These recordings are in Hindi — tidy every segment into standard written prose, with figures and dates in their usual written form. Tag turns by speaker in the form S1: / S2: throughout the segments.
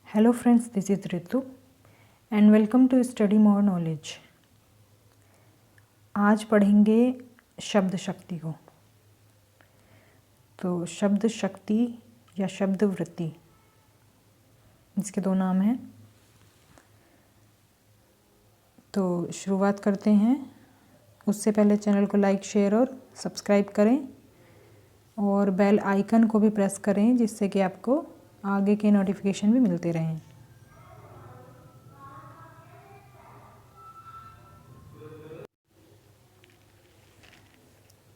S1: Hello friends, this is Ritu and welcome to Study More Knowledge। आज पढ़ेंगे शब्द शक्ति को। तो शब्द शक्ति या शब्द वृत्ति, इसके दो नाम हैं। तो शुरुआत करते हैं। उससे पहले चैनल को लाइक, शेयर और सब्सक्राइब करें और बेल आइकन को भी प्रेस करें, जिससे कि आपको आगे के नोटिफिकेशन भी मिलते रहें।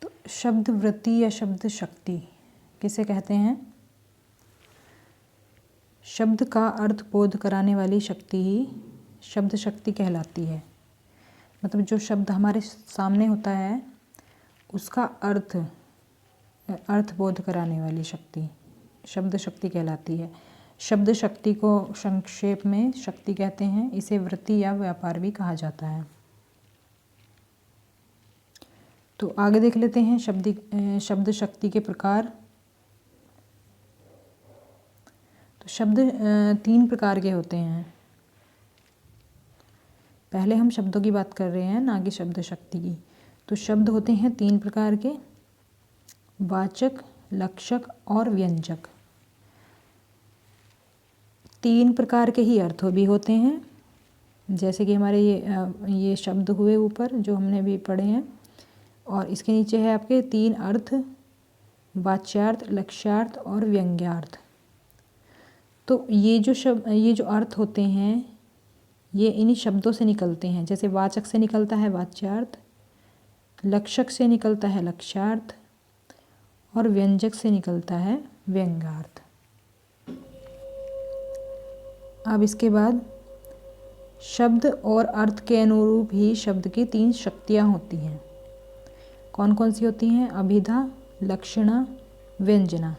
S1: तो शब्द वृत्ति या शब्द शक्ति किसे कहते हैं? शब्द का अर्थ बोध कराने वाली शक्ति ही शब्द शक्ति कहलाती है। मतलब जो शब्द हमारे सामने होता है उसका अर्थ बोध कराने वाली शक्ति शब्द शक्ति कहलाती है। शब्द शक्ति को संक्षेप में शक्ति कहते हैं। इसे वृत्ति या व्यापार भी कहा जाता है। तो आगे देख लेते हैं शब्द शक्ति के प्रकार। तो शब्द 3 प्रकार के होते हैं। पहले हम शब्दों की बात कर रहे हैं, ना कि शब्द शक्ति की। तो शब्द होते हैं 3 प्रकार के: वाचक, लक्षक और व्यंजक। 3 प्रकार के ही अर्थ भी होते हैं। जैसे कि हमारे ये शब्द हुए ऊपर जो हमने भी पढ़े हैं, और इसके नीचे है आपके 3 अर्थ: वाच्यार्थ, लक्ष्यार्थ और व्यंग्यार्थ। तो ये जो अर्थ होते हैं ये इन्हीं शब्दों से निकलते हैं। जैसे वाचक से निकलता है वाच्यार्थ, लक्षक से निकलता है लक्ष्यार्थ और व्यंजक से निकलता है व्यंग्यार्थ। अब इसके बाद शब्द और अर्थ के अनुरूप ही शब्द की 3 शक्तियाँ होती हैं। कौन कौन सी होती हैं? अभिधा, लक्षणा, व्यंजना,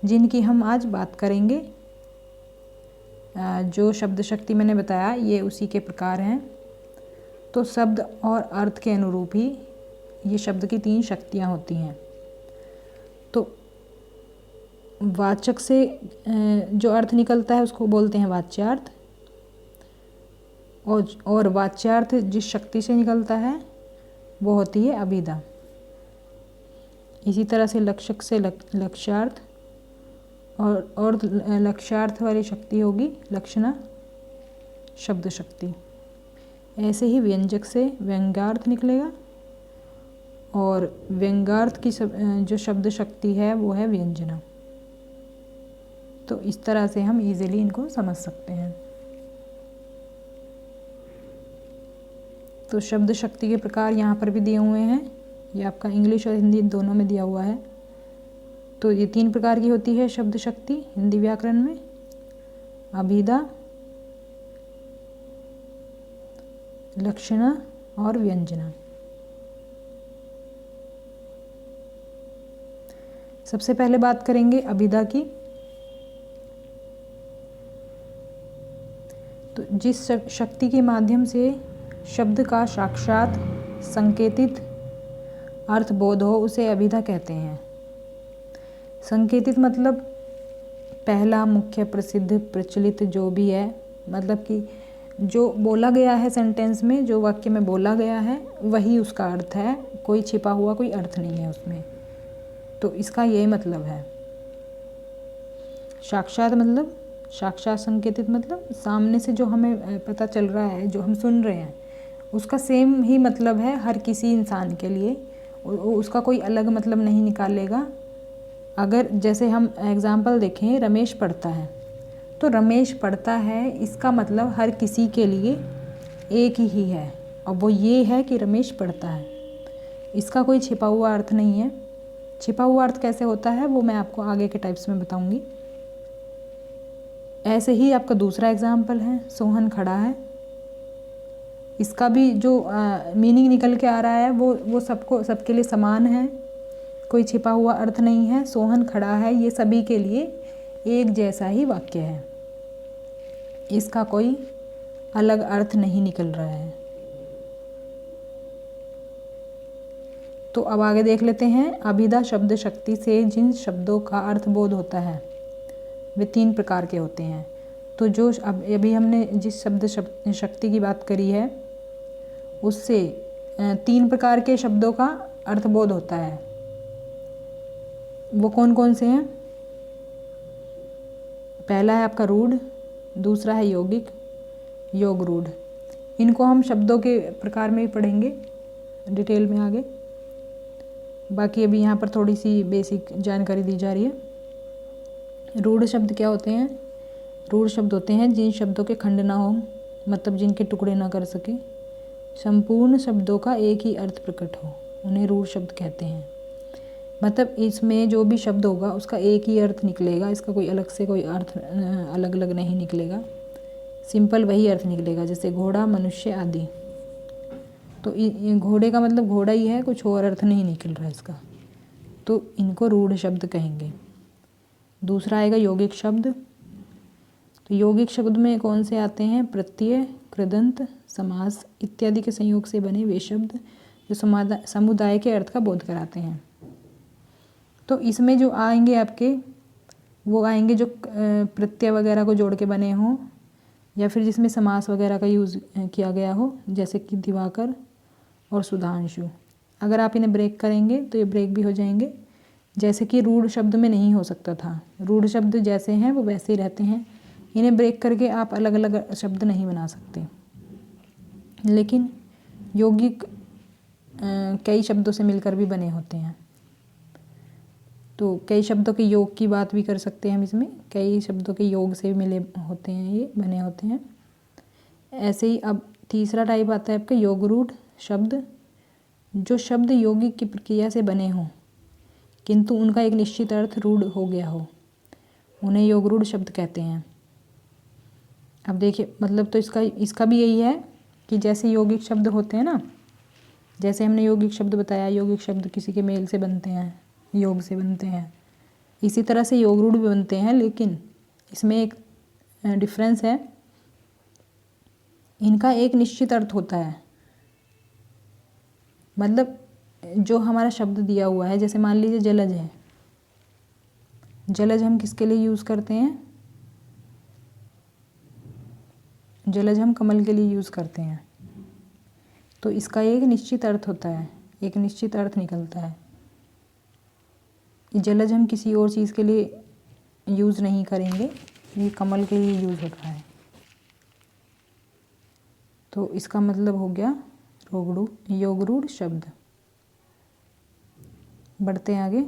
S1: जिनकी हम आज बात करेंगे। जो शब्द शक्ति मैंने बताया ये उसी के प्रकार हैं। तो शब्द और अर्थ के अनुरूप ही ये शब्द की 3 शक्तियाँ होती हैं। तो वाचक से जो अर्थ निकलता है उसको बोलते हैं वाच्यार्थ, और वाच्यार्थ जिस शक्ति से निकलता है वो होती है अभिधा। इसी तरह से लक्षक से लक्ष्यार्थ और लक्ष्यार्थ वाली शक्ति होगी लक्षणा शब्द शक्ति। ऐसे ही व्यंजक से व्यंग्यार्थ निकलेगा, और व्यंग्यार्थ की जो शब्द शक्ति है वो है व्यंजना। तो इस तरह से हम इजीली इनको समझ सकते हैं। तो शब्द शक्ति के प्रकार यहाँ पर भी दिए हुए हैं। ये आपका इंग्लिश और हिंदी दोनों में दिया हुआ है। तो ये 3 प्रकार की होती है शब्द शक्ति हिंदी व्याकरण में: अभिधा, लक्षणा और व्यंजना। सबसे पहले बात करेंगे अभिधा की। तो जिस शक्ति के माध्यम से शब्द का साक्षात संकेतित अर्थ बोध हो उसे अभिधा कहते हैं। संकेतित मतलब पहला, मुख्य, प्रसिद्ध, प्रचलित जो भी है। मतलब कि जो बोला गया है सेंटेंस में, जो वाक्य में बोला गया है वही उसका अर्थ है, कोई छिपा हुआ कोई अर्थ नहीं है उसमें। तो इसका यही मतलब है। साक्षात मतलब साक्षात संकेतित मतलब सामने से जो हमें पता चल रहा है, जो हम सुन रहे हैं, उसका सेम ही मतलब है हर किसी इंसान के लिए। उसका कोई अलग मतलब नहीं निकालेगा। अगर जैसे हम एग्ज़ाम्पल देखें, रमेश पढ़ता है, तो रमेश पढ़ता है इसका मतलब हर किसी के लिए एक ही है, और वो ये है कि रमेश पढ़ता है। इसका कोई छिपा हुआ अर्थ नहीं है। छिपा हुआ अर्थ कैसे होता है वो मैं आपको आगे के टाइप्स में बताऊंगी। ऐसे ही आपका दूसरा एग्ज़ाम्पल है, सोहन खड़ा है। इसका भी जो मीनिंग निकल के आ रहा है वो सबके लिए समान है, कोई छिपा हुआ अर्थ नहीं है। सोहन खड़ा है ये सभी के लिए एक जैसा ही वाक्य है, इसका कोई अलग अर्थ नहीं निकल रहा है। तो अब आगे देख लेते हैं। अभिधा शब्द शक्ति से जिन शब्दों का अर्थ बोध होता है वे 3 प्रकार के होते हैं। तो जो अब अभी हमने जिस शब्द शक्ति की बात करी है उससे 3 प्रकार के शब्दों का अर्थबोध होता है। वो कौन कौन से हैं? पहला है आपका रूढ़, दूसरा है यौगिक, योग रूढ़। इनको हम शब्दों के प्रकार में ही पढ़ेंगे डिटेल में आगे। बाकी अभी यहाँ पर थोड़ी सी बेसिक जानकारी दी जा रही है। रूढ़ शब्द क्या होते हैं? रूढ़ शब्द होते हैं जिन शब्दों के खंड ना हो, मतलब जिनके टुकड़े ना कर सके, संपूर्ण शब्दों का एक ही अर्थ प्रकट हो, उन्हें रूढ़ शब्द कहते हैं। मतलब इसमें जो भी शब्द होगा उसका एक ही अर्थ निकलेगा, इसका कोई अलग से कोई अर्थ अलग अलग नहीं निकलेगा, सिंपल वही अर्थ निकलेगा। जैसे घोड़ा, मनुष्य आदि, तो घोड़े का मतलब घोड़ा ही है, कुछ और अर्थ नहीं निकल रहा है इसका, तो इनको रूढ़ शब्द कहेंगे। दूसरा आएगा यौगिक शब्द। तो यौगिक शब्द में कौन से आते हैं? प्रत्यय, कृदंत, समास इत्यादि के संयोग से बने वे शब्द जो समुदाय के अर्थ का बोध कराते हैं। तो इसमें जो आएंगे आपके, वो आएंगे जो प्रत्यय वगैरह को जोड़ के बने हों, या फिर जिसमें समास वगैरह का यूज़ किया गया हो, जैसे कि दिवाकर और सुधांशु। अगर आप इन्हें ब्रेक करेंगे तो ये ब्रेक भी हो जाएंगे, जैसे कि रूढ़ शब्द में नहीं हो सकता था। रूढ़ शब्द जैसे हैं वो वैसे ही रहते हैं, इन्हें ब्रेक करके आप अलग अलग शब्द नहीं बना सकते। लेकिन यौगिक कई शब्दों से मिलकर भी बने होते हैं, तो कई शब्दों के योग की बात भी कर सकते हैं हम इसमें। कई शब्दों के योग से मिले होते हैं, ये बने होते हैं। ऐसे ही अब तीसरा टाइप आता है आपका योग रूढ़ शब्द। जो शब्द यौगिक की प्रक्रिया से बने हों किंतु उनका एक निश्चित अर्थ रूढ़ हो गया हो, उन्हें योग रूढ़ शब्द कहते हैं। अब देखिए, मतलब तो इसका भी यही है कि जैसे यौगिक शब्द होते हैं ना, जैसे हमने यौगिक शब्द बताया, यौगिक शब्द किसी के मेल से बनते हैं, योग से बनते हैं, इसी तरह से योग रूढ़ भी बनते हैं। लेकिन इसमें एक डिफरेंस है, इनका एक निश्चित अर्थ होता है। मतलब जो हमारा शब्द दिया हुआ है, जैसे मान लीजिए जलज है, जलज हम किसके लिए यूज़ करते हैं? जलज हम कमल के लिए यूज़ करते हैं, तो इसका एक निश्चित अर्थ होता है, एक निश्चित अर्थ निकलता है। जलज हम किसी और चीज़ के लिए यूज़ नहीं करेंगे, ये कमल के लिए यूज़ होता है। तो इसका मतलब हो गया योग रूढ़ शब्द। बढ़ते हैं आगे,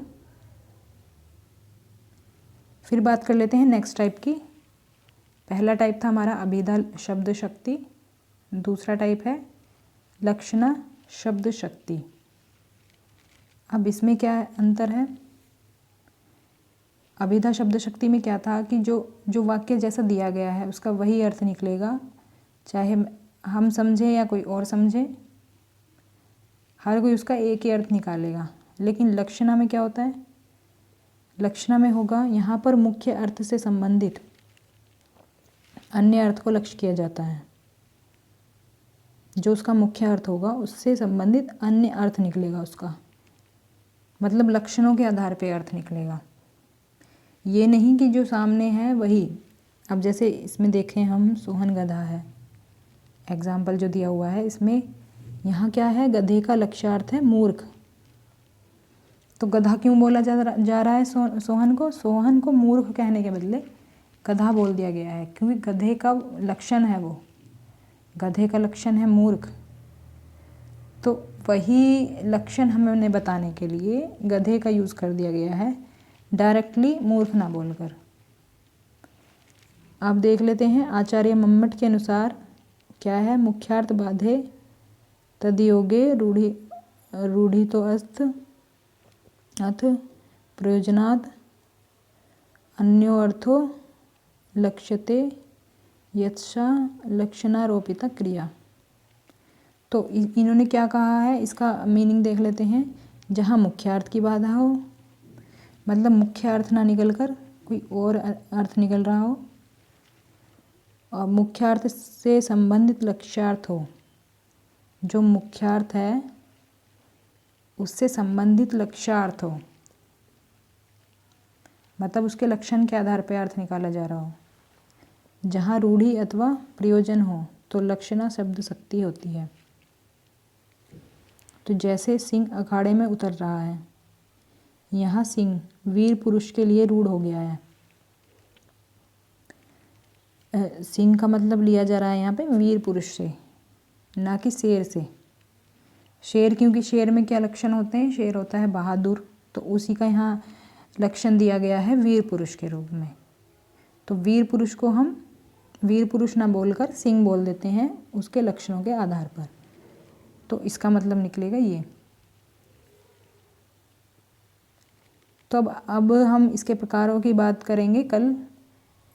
S1: फिर बात कर लेते हैं नेक्स्ट टाइप की। पहला टाइप था हमारा अभिधा शब्द शक्ति, दूसरा टाइप है लक्षणा शब्द शक्ति। अब इसमें क्या अंतर है? अभिधा शब्द शक्ति में क्या था कि जो वाक्य जैसा दिया गया है उसका वही अर्थ निकलेगा, चाहे हम समझें या कोई और समझे, हर कोई उसका एक ही अर्थ निकालेगा। लेकिन लक्षणा में क्या होता है? लक्षणा में होगा यहाँ पर मुख्य अर्थ से संबंधित अन्य अर्थ को लक्ष्य किया जाता है। जो उसका मुख्य अर्थ होगा उससे संबंधित अन्य अर्थ निकलेगा उसका, मतलब लक्षणों के आधार पे अर्थ निकलेगा। ये नहीं कि जो सामने है वही। अब जैसे इसमें देखें हम, सोहन गधा है, एग्जाम्पल जो दिया हुआ है इसमें, यहाँ क्या है? गधे का लक्ष्यार्थ है मूर्ख। तो गधा क्यों बोला जा रहा है सोहन को? सोहन को मूर्ख कहने के बदले गधा बोल दिया गया है, क्योंकि गधे का लक्षण है वो, गधे का लक्षण है मूर्ख। तो वही लक्षण हमें बताने के लिए गधे का यूज़ कर दिया गया है, डायरेक्टली मूर्ख ना बोलकर। आप देख लेते हैं आचार्य मम्मट के अनुसार क्या है? मुख्यार्थ बाधे तदयोगे रूढ़ी तो अस्त अथ प्रयोजनात् अन्यो अर्थो लक्ष्यते यत्सा लक्षणारोपिता क्रिया। तो इन्होंने क्या कहा है, इसका मीनिंग देख लेते हैं। जहाँ मुख्यार्थ की बाधा हो, मतलब मुख्य अर्थ ना निकल कर कोई और अर्थ निकल रहा हो, और मुख्यार्थ से संबंधित लक्ष्यार्थ हो, जो मुख्यार्थ है उससे संबंधित लक्ष्यार्थ हो, मतलब उसके लक्षण के आधार पर अर्थ निकाला जा रहा हो। जहाँ रूढ़ि अथवा प्रयोजन हो तो लक्षणा शब्द शक्ति होती है। तो जैसे सिंह अखाड़े में उतर रहा है, यहाँ सिंह वीर पुरुष के लिए रूढ़ हो गया है। सिंह का मतलब लिया जा रहा है यहाँ पे वीर पुरुष से, ना कि शेर से। शेर, क्योंकि शेर में क्या लक्षण होते हैं, शेर होता है बहादुर, तो उसी का यहाँ लक्षण दिया गया है वीर पुरुष के रूप में। तो वीर पुरुष को हम वीर पुरुष ना बोलकर सिंह बोल देते हैं उसके लक्षणों के आधार पर। तो इसका मतलब निकलेगा ये। तो अब हम इसके प्रकारों की बात करेंगे कल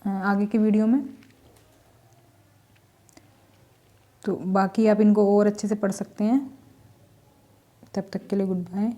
S1: आगे की वीडियो में। तो बाकी आप इनको और अच्छे से पढ़ सकते हैं। तब तक के लिए गुड बाय।